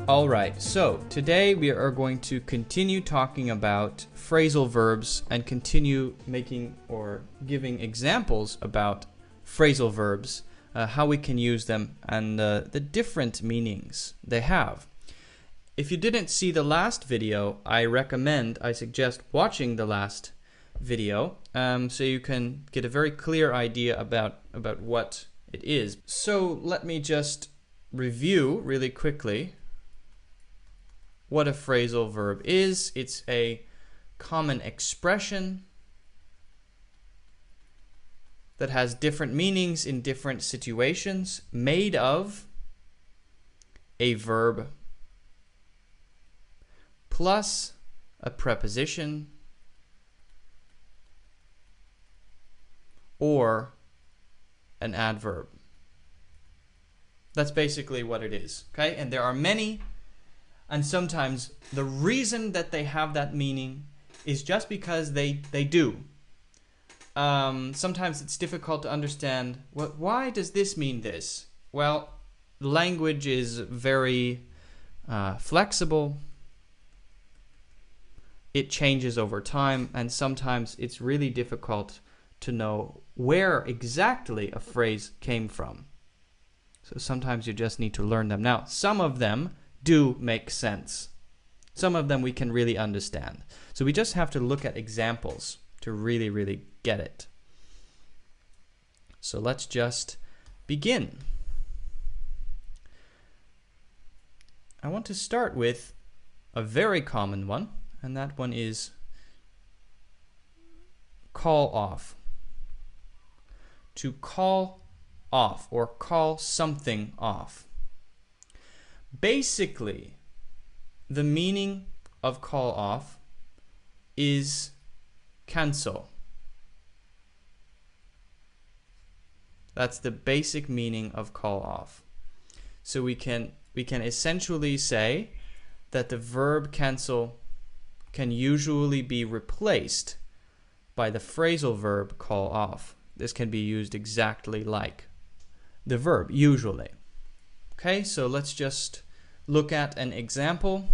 Alright, so today we are going to continue talking about phrasal verbs and continue making or giving examples about phrasal verbs, how we can use them, and the different meanings they have. If you didn't see the last video, I suggest watching the last video so you can get a very clear idea about what it is. So let me just review really quickly what a phrasal verb is. It's a common expression that has different meanings in different situations, made of a verb plus a preposition or an adverb. That's basically what it is, okay? And there are many. And sometimes the reason that they have that meaning is just because they do. Sometimes it's difficult to understand, why does this mean this? Well, language is very flexible. It changes over time, and sometimes it's really difficult to know where exactly a phrase came from. So sometimes you just need to learn them. Now, some of them do make sense. Some of them we can really understand. So we just have to look at examples to really, really get it. So let's just begin. I want to start with a very common one, and that one is call off. To call off or call something off. Basically, the meaning of call off is cancel. That's the basic meaning of call off. So we can essentially say that the verb cancel can usually be replaced by the phrasal verb call off. This can be used exactly like the verb, usually. Okay, so let's just look at an example.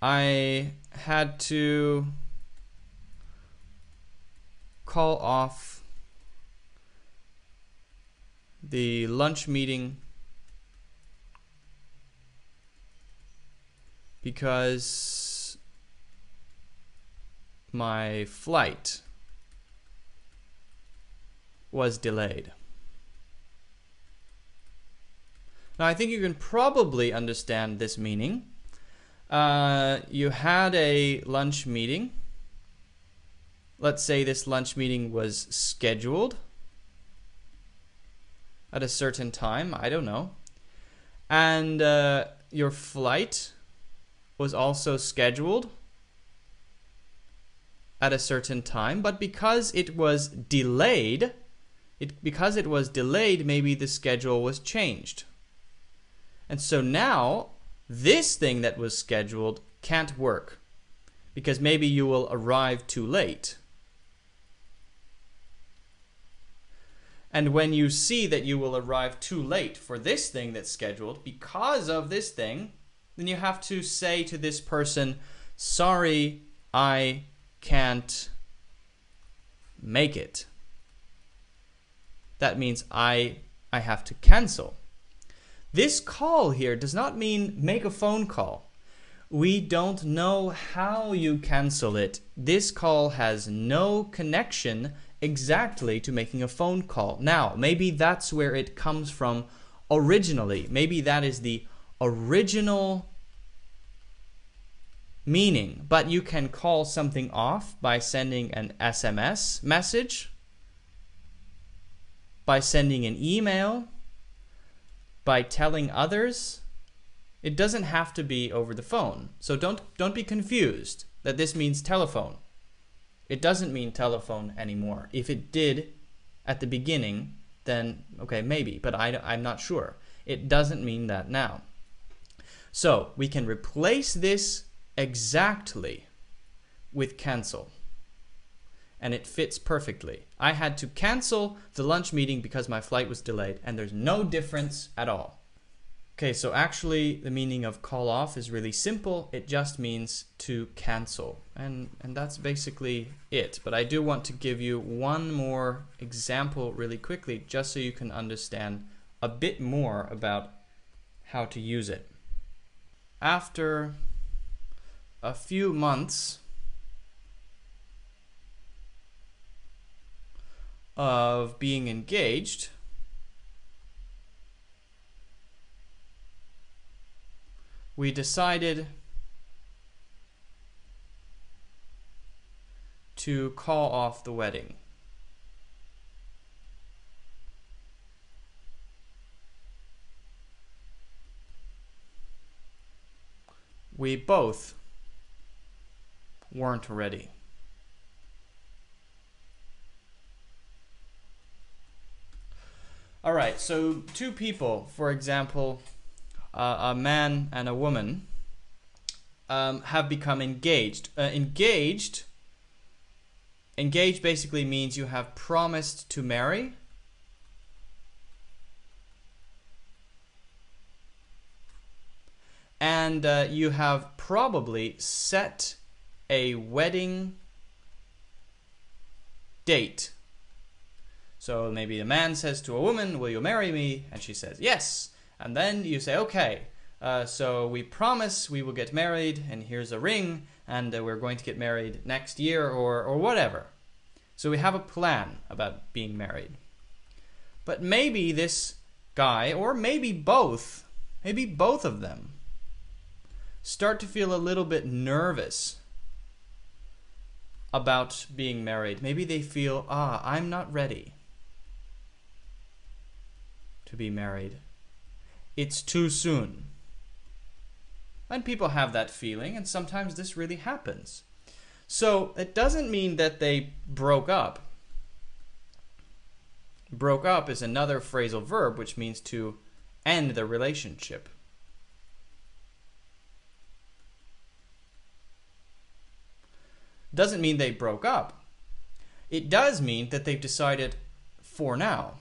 I had to call off the lunch meeting because my flight was delayed. Now, I think you can probably understand this meaning. You had a lunch meeting. Let's say this lunch meeting was scheduled at a certain time. I don't know. And your flight was also scheduled at a certain time. But because it was delayed, maybe the schedule was changed. And so now, this thing that was scheduled can't work because maybe you will arrive too late. And when you see that you will arrive too late for this thing that's scheduled because of this thing, then you have to say to this person, sorry, I can't make it. That means I have to cancel. This call here does not mean make a phone call. We don't know how you cancel it. This call has no connection exactly to making a phone call. Now, maybe that's where it comes from originally. Maybe that is the original meaning. But you can call something off by sending an SMS message, by sending an email, by telling others. It doesn't have to be over the phone. So don't be confused that this means telephone. It doesn't mean telephone anymore. If it did at the beginning, then okay, maybe, but I'm not sure. It doesn't mean that now. So we can replace this exactly with cancel. And it fits perfectly. I had to cancel the lunch meeting because my flight was delayed, and there's no difference at all. Okay, so actually the meaning of call off is really simple. It just means to cancel. And that's basically it. But I do want to give you one more example really quickly, just so you can understand a bit more about how to use it. After a few months of being engaged, we decided to call off the wedding. We both weren't ready. All right, so two people, for example, a man and a woman, have become engaged. Engaged basically means you have promised to marry. And you have probably set a wedding date. So maybe the man says to a woman, "Will you marry me?" And she says, "Yes." And then you say, "Okay, so we promise we will get married, and here's a ring, and we're going to get married next year," or whatever. So we have a plan about being married. But maybe this guy, or maybe both of them, start to feel a little bit nervous about being married. Maybe they feel, I'm not ready to be married. It's too soon. And people have that feeling, and sometimes this really happens. So it doesn't mean that they broke up. Broke up is another phrasal verb which means to end the relationship. Doesn't mean they broke up. It does mean that they've decided for now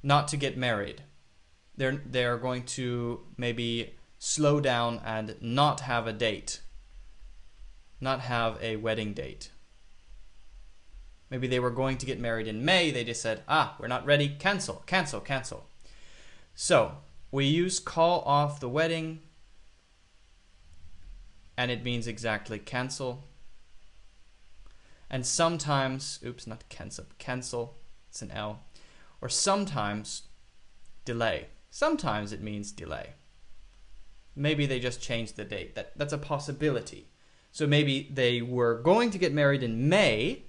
not to get married. They're going to maybe slow down and not have a date, not have a wedding date. Maybe they were going to get married in May. They just said, we're not ready. Cancel, cancel, cancel. So we use call off the wedding, and it means exactly cancel. And sometimes, not cancel, cancel, it's an L. Or sometimes delay. Sometimes it means delay. Maybe they just changed the date. That's a possibility. So maybe they were going to get married in May,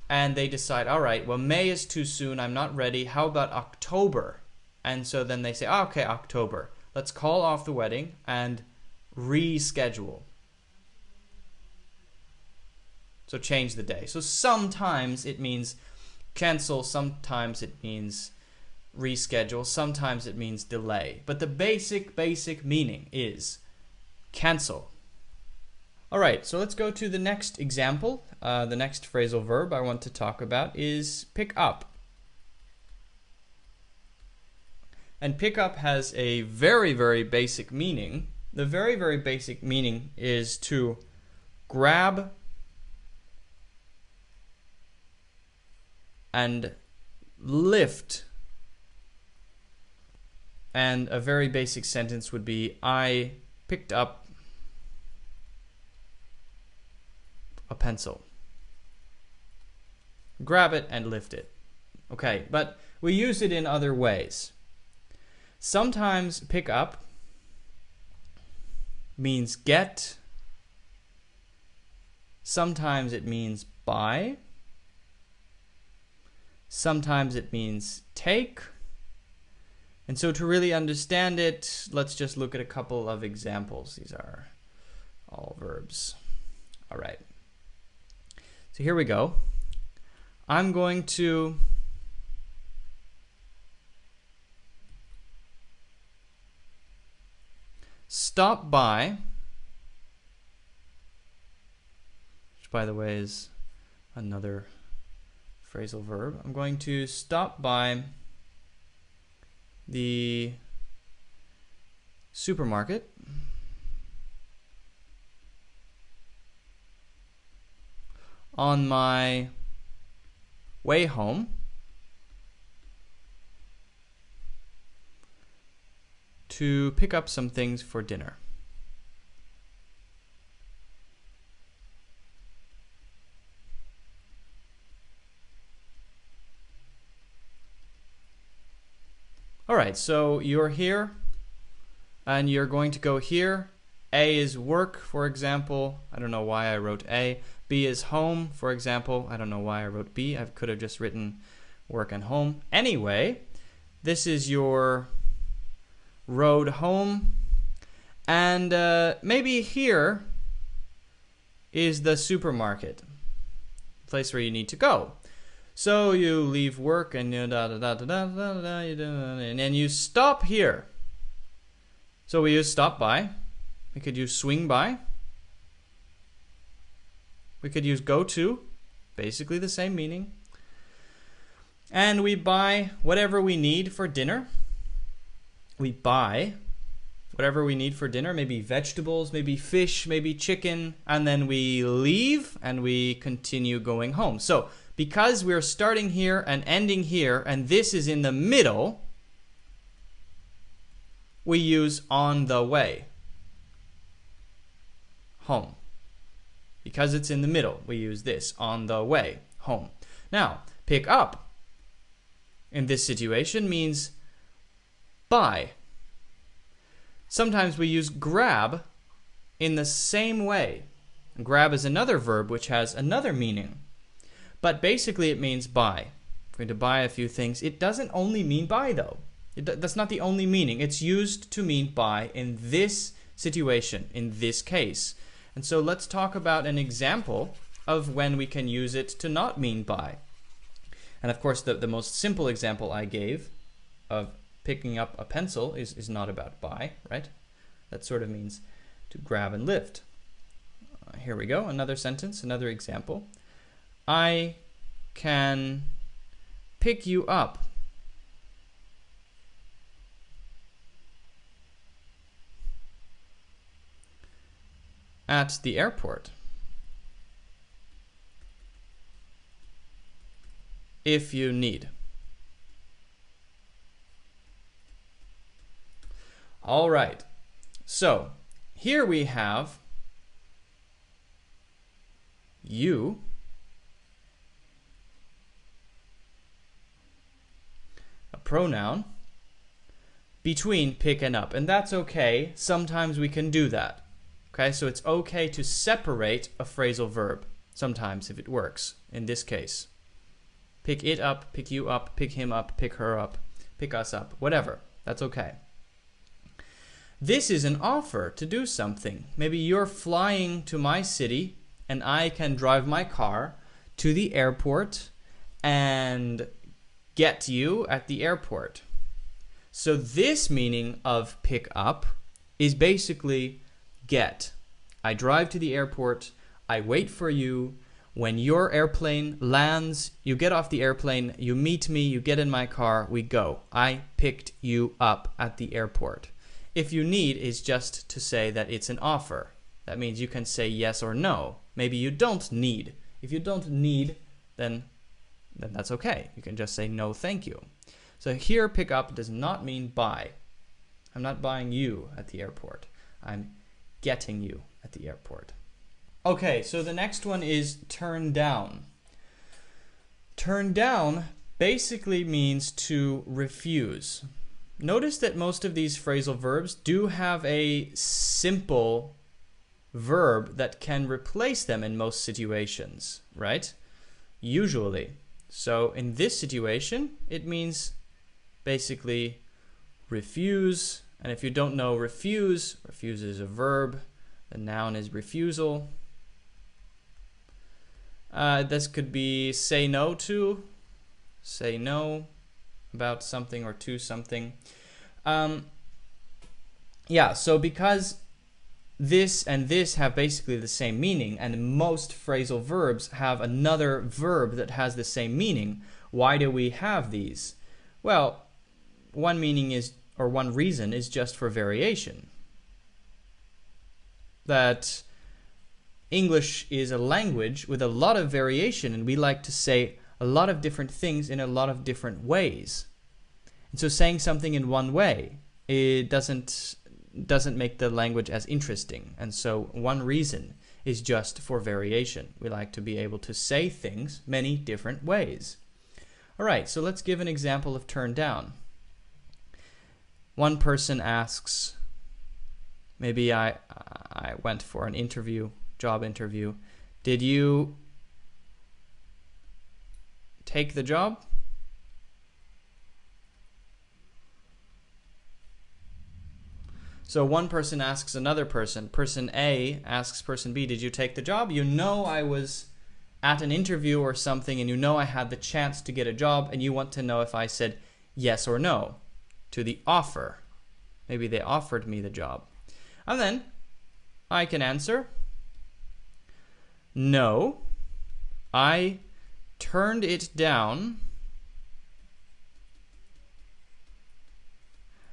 and they decide, all right, well, May is too soon. I'm not ready. How about October? And so then they say, okay, October. Let's call off the wedding and reschedule. So change the day. So sometimes it means cancel, sometimes it means reschedule, sometimes it means delay. But the basic meaning is cancel. All right, so let's go to the next example. The next phrasal verb I want to talk about is pick up. And pick up has a very basic meaning. The very basic meaning is to grab and lift. And a very basic sentence would be, I picked up a pencil. Grab it and lift it. Okay, but we use it in other ways. Sometimes pick up means get. Sometimes it means buy. Sometimes it means take. And so to really understand it, let's just look at a couple of examples. These are all verbs. All right. So here we go. I'm going to stop by, which by the way is another phrasal verb. I'm going to stop by the supermarket on my way home to pick up some things for dinner. All right, so you're here and you're going to go here. A is work, for example. I don't know why I wrote A. B is home, for example. I don't know why I wrote B. I could have just written work and home. Anyway, this is your road home. And maybe here is the supermarket, place where you need to go. So you leave work and and you stop here. So we use stop by. We could use swing by. We could use go to, basically the same meaning. And we buy whatever we need for dinner. We buy whatever we need for dinner, maybe vegetables, maybe fish, maybe chicken, and then we leave and we continue going home. So because we're starting here and ending here, and this is in the middle, we use on the way home. Because it's in the middle, we use this, on the way home. Now, pick up in this situation means buy. Sometimes we use grab in the same way. Grab is another verb which has another meaning. But basically it means buy. We're going to buy a few things. It doesn't only mean buy though. That's not the only meaning. It's used to mean buy in this situation, in this case. And so let's talk about an example of when we can use it to not mean buy. And of course the most simple example I gave of picking up a pencil is not about buy, right? That sort of means to grab and lift. Here we go, another sentence, another example. I can pick you up at the airport if you need. All right, so here we have you a pronoun between pick and up, and that's okay. Sometimes we can do that. Okay, so it's okay to separate a phrasal verb sometimes if it works. In this case, pick it up, pick you up, pick him up, pick her up, pick us up, whatever. That's okay. This is an offer to do something. Maybe you're flying to my city and I can drive my car to the airport and get you at the airport. So this meaning of pick up is basically get. I drive to the airport, I wait for you. When your airplane lands, you get off the airplane, you meet me, you get in my car, we go. I picked you up at the airport. If you need is just to say that it's an offer. That means you can say yes or no. Maybe you don't need. If you don't need, then that's okay. You can just say no, thank you. So here, pick up does not mean buy. I'm not buying you at the airport. I'm getting you at the airport. Okay, so the next one is turn down. Turn down basically means to refuse. Notice that most of these phrasal verbs do have a simple verb that can replace them in most situations, right? Usually. So in this situation, it means basically refuse. And if you don't know refuse, refuse is a verb. The noun is refusal. This could be say no to, say no about something or to something. Yeah, so because this and this have basically the same meaning, and most phrasal verbs have another verb that has the same meaning, why do we have these? Well, one meaning is, or one reason is just for variation. That English is a language with a lot of variation, and we like to say a lot of different things in a lot of different ways. And so saying something in one way, it doesn't make the language as interesting. And so one reason is just for variation. We like to be able to say things many different ways. All right, so let's give an example of turn down. One person asks, maybe I went for an interview, job interview. Did you take the job? So one person asks another person. Person A asks person B, did you take the job? You know I was at an interview or something, and you know I had the chance to get a job, and you want to know if I said yes or no to the offer. Maybe they offered me the job. And then I can answer, no, I turned it down.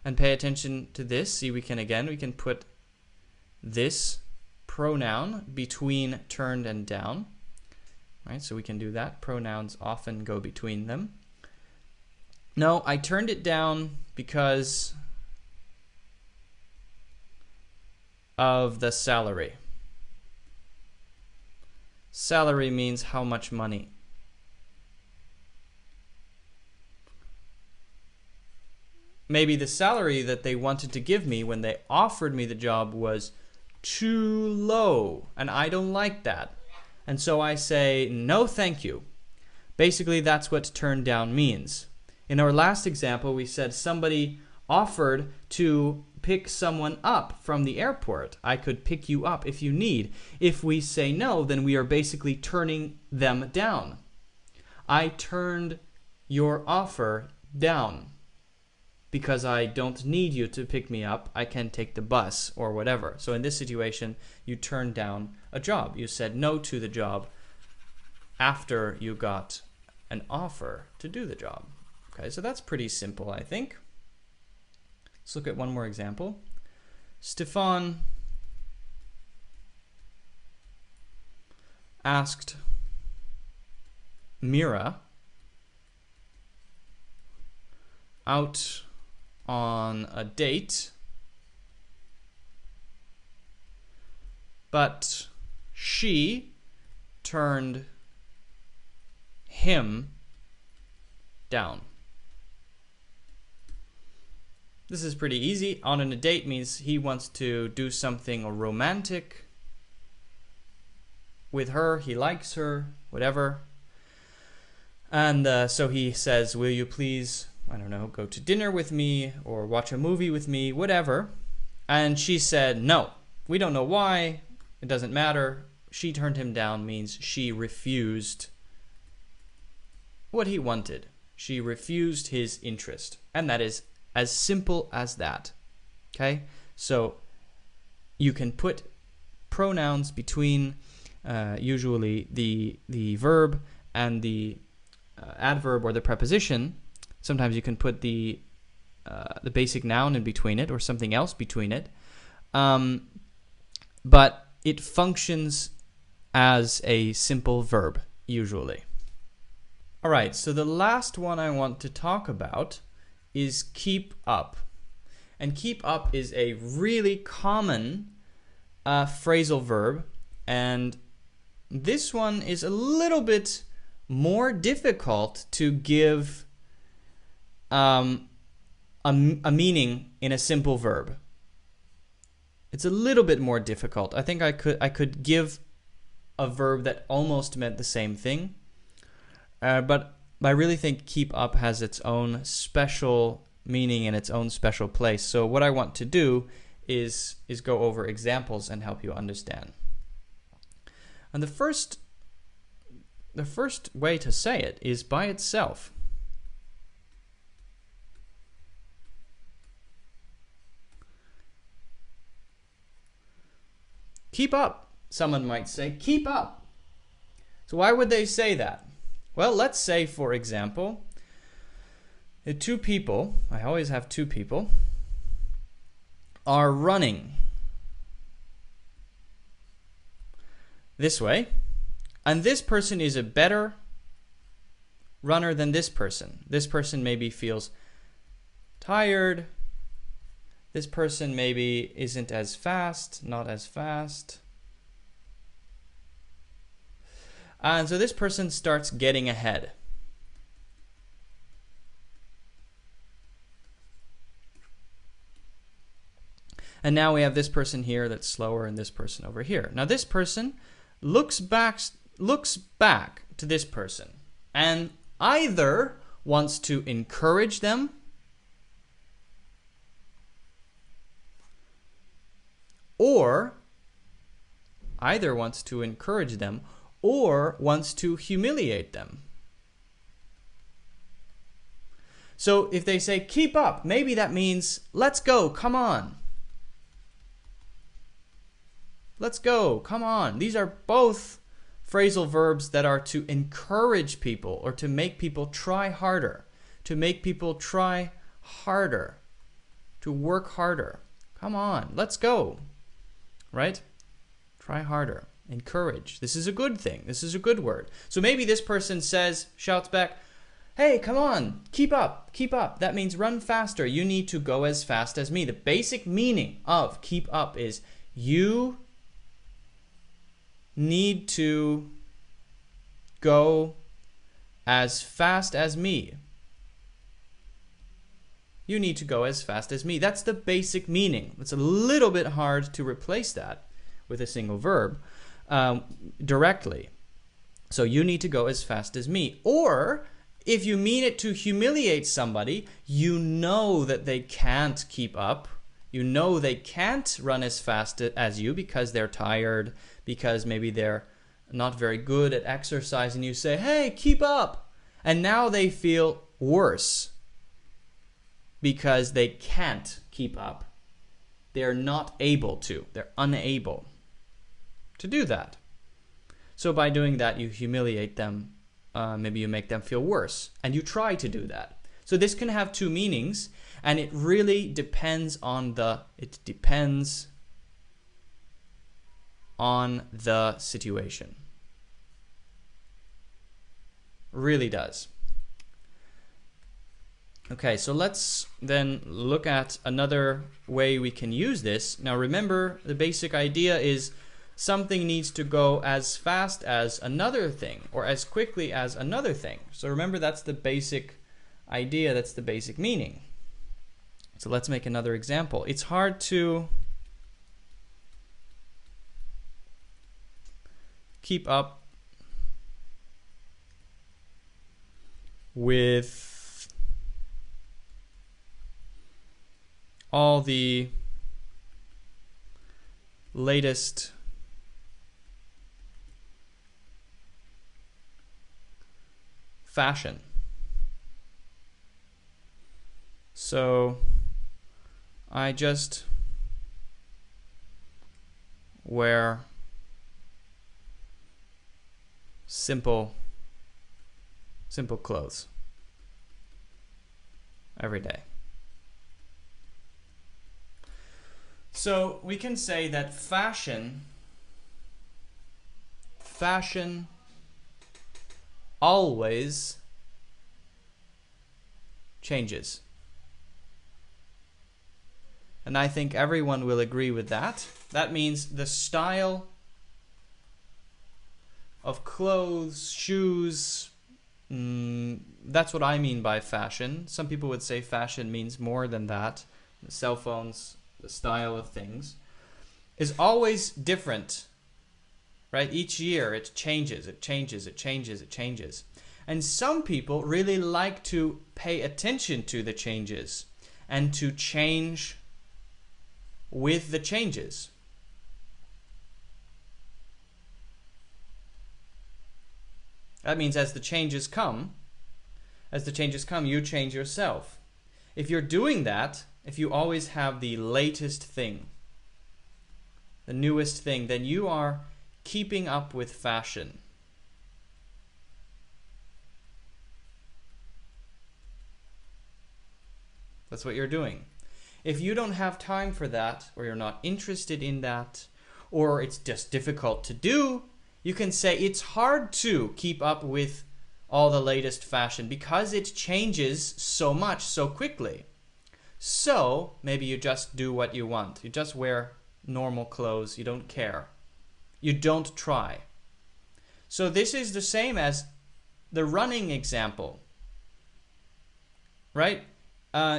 And pay attention to this. See, we can put this pronoun between turned and down. Right, so we can do that. Pronouns often go between them. No, I turned it down because of the salary. Salary means how much money. Maybe the salary that they wanted to give me when they offered me the job was too low, and I don't like that. And so I say, no thank you. Basically, that's what turn down means. In our last example, we said somebody offered to pick someone up from the airport. I could pick you up if you need. If we say no, then we are basically turning them down. I turned your offer down. Because I don't need you to pick me up, I can take the bus or whatever. So in this situation, you turned down a job. You said no to the job after you got an offer to do the job. Okay, so that's pretty simple, I think. Let's look at one more example. Stefan asked Mira out on a date, but she turned him down. This is pretty easy. On a date means he wants to do something romantic with her, he likes her, whatever. And so he says, will you please, I don't know, go to dinner with me or watch a movie with me, whatever. And she said, no. We don't know why. It doesn't matter. She turned him down means she refused what he wanted. She refused his interest. And that is as simple as that. Okay? So you can put pronouns between usually the verb and the adverb or the preposition. Sometimes you can put the basic noun in between it or something else between it. But it functions as a simple verb, usually. All right, so the last one I want to talk about is keep up. And keep up is a really common phrasal verb. And this one is a little bit more difficult to give a meaning in a simple verb. It's a little bit more difficult. I think I could give a verb that almost meant the same thing, but I really think keep up has its own special meaning and its own special place. So what I want to do is go over examples and help you understand. And the first the first way to say it is by itself. Keep up. Someone might say, keep up. So why would they say that? Well, let's say, for example, two people, I always have two people, are running this way, and this person is a better runner than this person. This person maybe feels tired. This person maybe isn't as fast, not as fast. And so this person starts getting ahead. And now we have this person here that's slower and this person over here. Now this person looks back to this person and either wants to encourage them or wants to humiliate them. So if they say keep up, maybe that means let's go, come on. Let's go, come on. These are both phrasal verbs that are to encourage people or to make people try harder, to work harder. Come on, let's go, right? Try harder, encourage. This is a good thing. This is a good word. So maybe this person shouts back, hey, come on, keep up, keep up. That means run faster. You need to go as fast as me. The basic meaning of keep up is you need to go as fast as me. You need to go as fast as me. That's the basic meaning. It's a little bit hard to replace that with a single verb directly. So you need to go as fast as me. Or if you mean it to humiliate somebody, you know that they can't keep up. You know they can't run as fast as you because they're tired, because maybe they're not very good at exercise, and you say, hey, keep up. And now they feel worse because they can't keep up. They're not able to. They're unable to do that. So by doing that, you humiliate them. Maybe you make them feel worse, and you try to do that. So this can have two meanings, and it really depends on the situation. Really does. Okay, so let's then look at another way we can use this. Now remember, the basic idea is something needs to go as fast as another thing or as quickly as another thing. So remember, that's the basic idea, that's the basic meaning. So let's make another example. It's hard to keep up with all the latest fashion. So I just wear simple clothes every day. So we can say that fashion always changes. And I think everyone will agree with that. That means the style of clothes, shoes, that's what I mean by fashion. Some people would say fashion means more than that. The cell phones, the style of things, is always different, right? Each year it changes, it changes, it changes, it changes. And some people really like to pay attention to the changes and to change with the changes. That means as the changes come, you change yourself. If you're doing that, if you always have the latest thing, the newest thing, then you are keeping up with fashion. That's what you're doing. If you don't have time for that, or you're not interested in that, or it's just difficult to do, you can say it's hard to keep up with all the latest fashion because it changes so much so quickly. So maybe you just do what you want. You just wear normal clothes. You don't care. You don't try. So this is the same as the running example, right?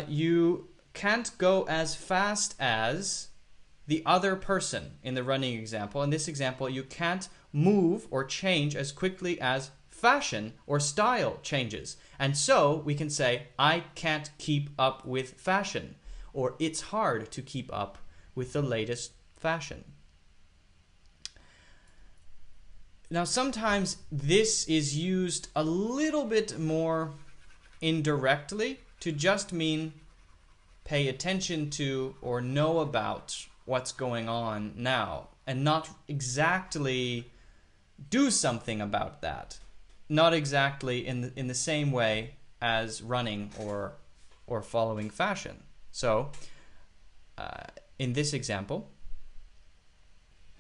You can't go as fast as the other person in the running example. In this example, you can't move or change as quickly as fashion or style changes. And so we can say, I can't keep up with fashion, or it's hard to keep up with the latest fashion. Now, sometimes this is used a little bit more indirectly to just mean pay attention to or know about what's going on now, and not exactly do something about that. Not exactly in the same way as running or following fashion. So, in this example,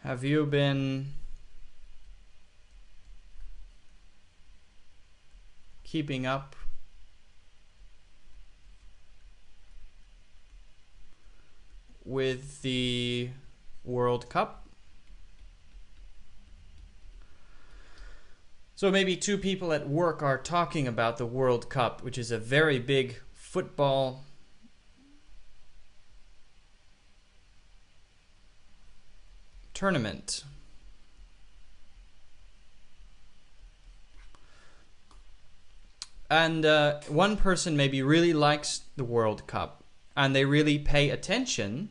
have you been keeping up with the World Cup? So maybe two people at work are talking about the World Cup, which is a very big football tournament. And one person maybe really likes the World Cup, and they really pay attention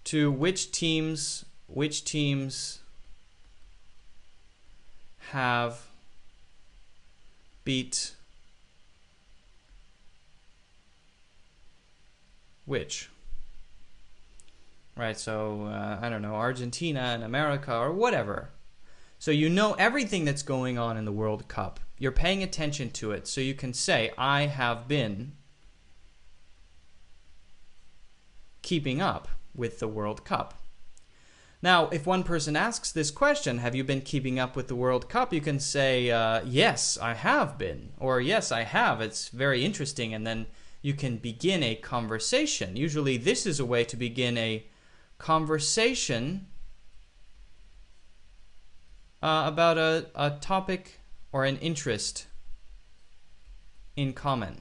to which teams have beat which. Right, so I don't know, Argentina and America or whatever. So you know everything that's going on in the World Cup. You're paying attention to it, so you can say, I have been keeping up with the World Cup. Now, if one person asks this question, have you been keeping up with the World Cup? You can say, yes, I have been, or yes, I have. It's very interesting, and then you can begin a conversation. Usually this is a way to begin a conversation about a topic or an interest in common.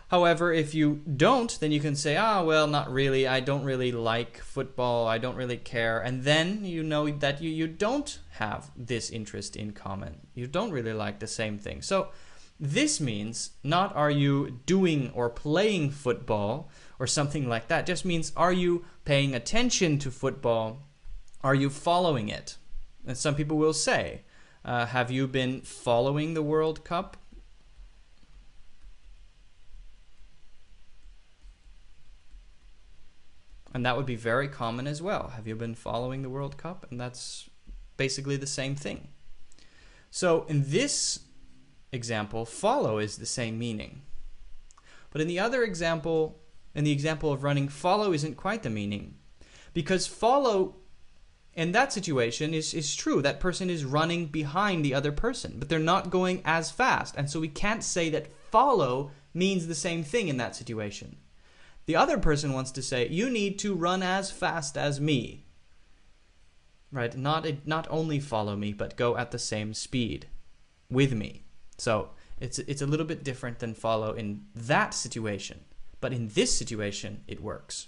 However, if you don't, then you can say, well, not really. I don't really like football. I don't really care. And then you know that you don't have this interest in common. You don't really like the same thing. So this means not are you doing or playing football or something like that. It just means are you paying attention to football? Are you following it? And some people will say, have you been following the World Cup? And that would be very common as well. Have you been following the World Cup? And that's basically the same thing. So in this example, follow is the same meaning. But in the other example, in the example of running, follow isn't quite the meaning. Because follow in that situation is true. That person is running behind the other person, but they're not going as fast. And so we can't say that follow means the same thing in that situation. The other person wants to say, you need to run as fast as me. Right? Not only follow me, but go at the same speed with me. So it's a little bit different than follow in that situation. But in this situation, it works.